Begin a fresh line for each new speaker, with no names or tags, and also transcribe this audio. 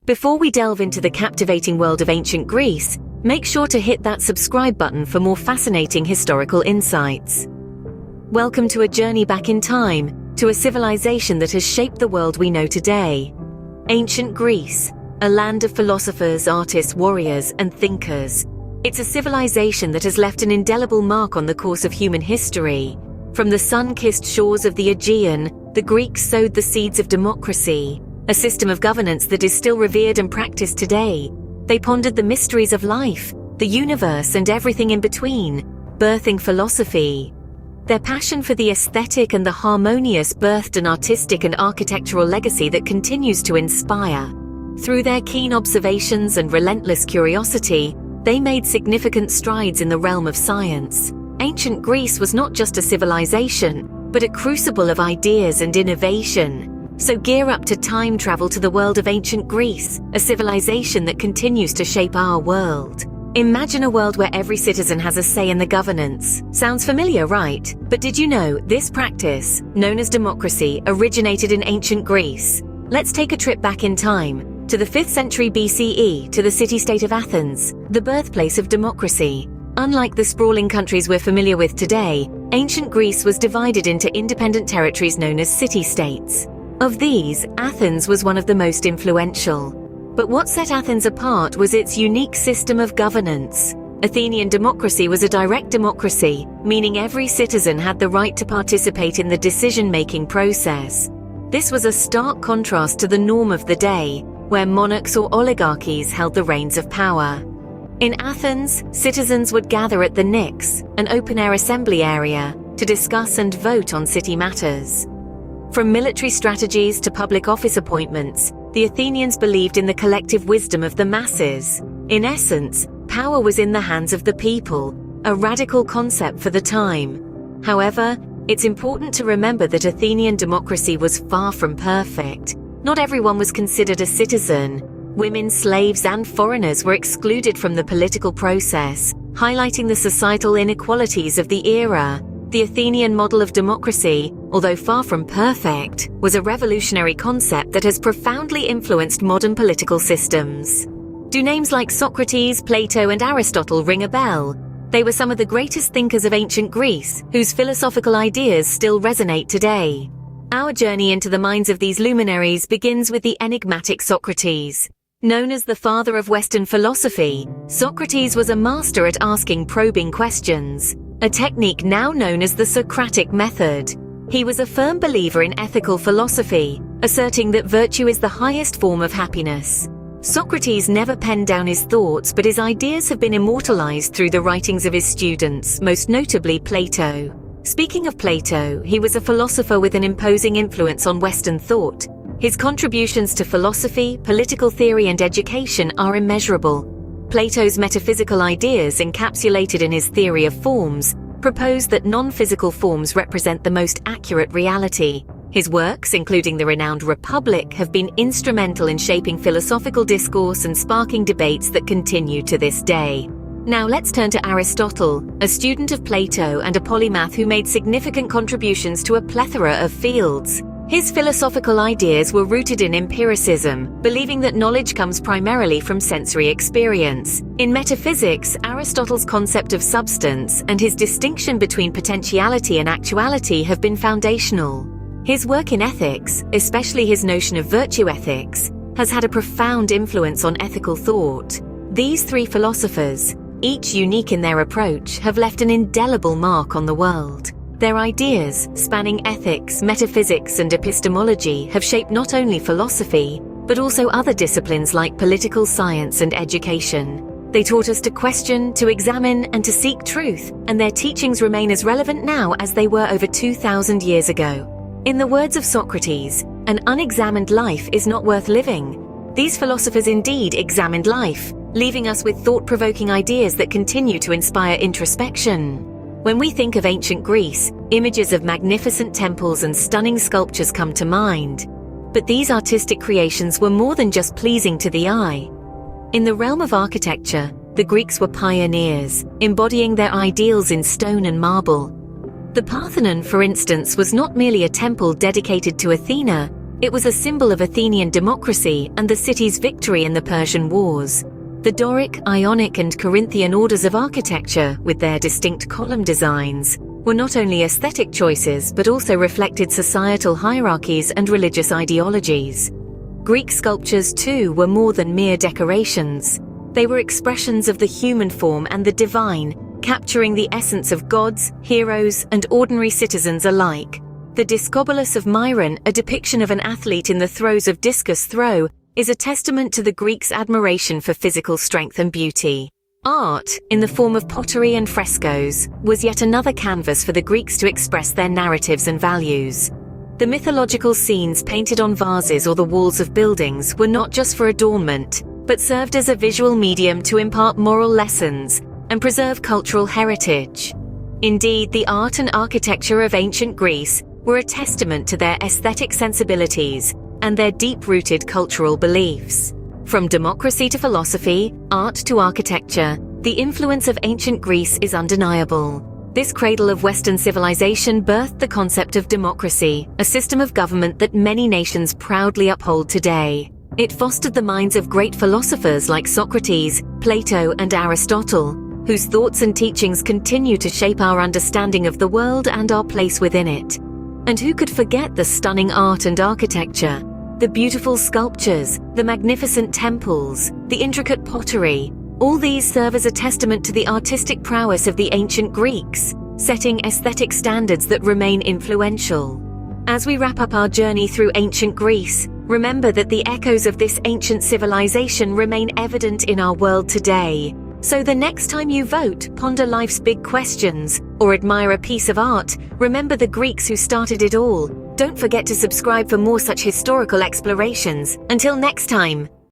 Before we delve into the captivating world of ancient Greece, make sure to hit that subscribe button for more fascinating historical insights. Welcome to a journey back in time, to a civilization that has shaped the world we know today. Ancient Greece, a land of philosophers, artists, warriors, and thinkers. It's a civilization that has left an indelible mark on the course of human history. From the sun-kissed shores of the Aegean, the Greeks sowed the seeds of democracy, a system of governance that is still revered and practiced today. They pondered the mysteries of life, the universe, and everything in between, birthing philosophy. Their passion for the aesthetic and the harmonious birthed an artistic and architectural legacy that continues to inspire. Through their keen observations and relentless curiosity, they made significant strides in the realm of science. Ancient Greece was not just a civilization, but a crucible of ideas and innovation. So gear up to time travel to the world of ancient Greece, a civilization that continues to shape our world. Imagine a world where every citizen has a say in the governance. Sounds familiar, right? But did you know this practice, known as democracy, originated in ancient Greece? Let's take a trip back in time, to the 5th century BCE, to the city-state of Athens, the birthplace of democracy. Unlike the sprawling countries we're familiar with today, ancient Greece was divided into independent territories known as city-states. Of these, Athens was one of the most influential. But what set Athens apart was its unique system of governance. Athenian democracy was a direct democracy, meaning every citizen had the right to participate in the decision-making process. This was a stark contrast to the norm of the day, where monarchs or oligarchies held the reins of power. In Athens, citizens would gather at the Nix, an open-air assembly area, to discuss and vote on city matters. From military strategies to public office appointments, the Athenians believed in the collective wisdom of the masses. In essence, power was in the hands of the people, a radical concept for the time. However, it's important to remember that Athenian democracy was far from perfect. Not everyone was considered a citizen. Women, slaves, and foreigners were excluded from the political process, highlighting the societal inequalities of the era. The Athenian model of democracy, although far from perfect, was a revolutionary concept that has profoundly influenced modern political systems. Do names like Socrates, Plato, and Aristotle ring a bell? They were some of the greatest thinkers of ancient Greece, whose philosophical ideas still resonate today. Our journey into the minds of these luminaries begins with the enigmatic Socrates. Known as the father of Western philosophy, Socrates was a master at asking probing questions, a technique now known as the Socratic method. He was a firm believer in ethical philosophy, asserting that virtue is the highest form of happiness. Socrates never penned down his thoughts, but his ideas have been immortalized through the writings of his students, most notably Plato. Speaking of Plato, he was a philosopher with an imposing influence on Western thought. His contributions to philosophy, political theory, and education are immeasurable. Plato's metaphysical ideas, encapsulated in his theory of forms, propose that non-physical forms represent the most accurate reality. His works, including the renowned Republic, have been instrumental in shaping philosophical discourse and sparking debates that continue to this day. Now let's turn to Aristotle, a student of Plato and a polymath who made significant contributions to a plethora of fields. His philosophical ideas were rooted in empiricism, believing that knowledge comes primarily from sensory experience. In metaphysics, Aristotle's concept of substance and his distinction between potentiality and actuality have been foundational. His work in ethics, especially his notion of virtue ethics, has had a profound influence on ethical thought. These three philosophers, each unique in their approach, have left an indelible mark on the world. Their ideas, spanning ethics, metaphysics, and epistemology, have shaped not only philosophy, but also other disciplines like political science and education. They taught us to question, to examine, and to seek truth, and their teachings remain as relevant now as they were over 2,000 years ago. In the words of Socrates, an unexamined life is not worth living. These philosophers indeed examined life, leaving us with thought-provoking ideas that continue to inspire introspection. When we think of ancient Greece, images of magnificent temples and stunning sculptures come to mind. But these artistic creations were more than just pleasing to the eye. In the realm of architecture, the Greeks were pioneers, embodying their ideals in stone and marble. The Parthenon, for instance, was not merely a temple dedicated to Athena, It was a symbol of Athenian democracy and the city's victory in the Persian Wars. The Doric, Ionic, and Corinthian orders of architecture, with their distinct column designs, were not only aesthetic choices but also reflected societal hierarchies and religious ideologies. Greek sculptures, too, were more than mere decorations. They were expressions of the human form and the divine, capturing the essence of gods, heroes, and ordinary citizens alike. The Discobolus of Myron, a depiction of an athlete in the throes of discus throw, is a testament to the Greeks' admiration for physical strength and beauty. Art, in the form of pottery and frescoes, was yet another canvas for the Greeks to express their narratives and values. The mythological scenes painted on vases or the walls of buildings were not just for adornment, but served as a visual medium to impart moral lessons and preserve cultural heritage. Indeed, the art and architecture of ancient Greece were a testament to their aesthetic sensibilities and their deep-rooted cultural beliefs. From democracy to philosophy, art to architecture, the influence of ancient Greece is undeniable. This cradle of Western civilization birthed the concept of democracy, a system of government that many nations proudly uphold today. It fostered the minds of great philosophers like Socrates, Plato, and Aristotle, whose thoughts and teachings continue to shape our understanding of the world and our place within it. And who could forget the stunning art and architecture, the beautiful sculptures, the magnificent temples, the intricate pottery? All these serve as a testament to the artistic prowess of the ancient Greeks, setting aesthetic standards that remain influential. As we wrap up our journey through ancient Greece, remember that the echoes of this ancient civilization remain evident in our world today. So the next time you vote, ponder life's big questions, or admire a piece of art, remember the Greeks who started it all. Don't forget to subscribe for more such historical explorations. Until next time.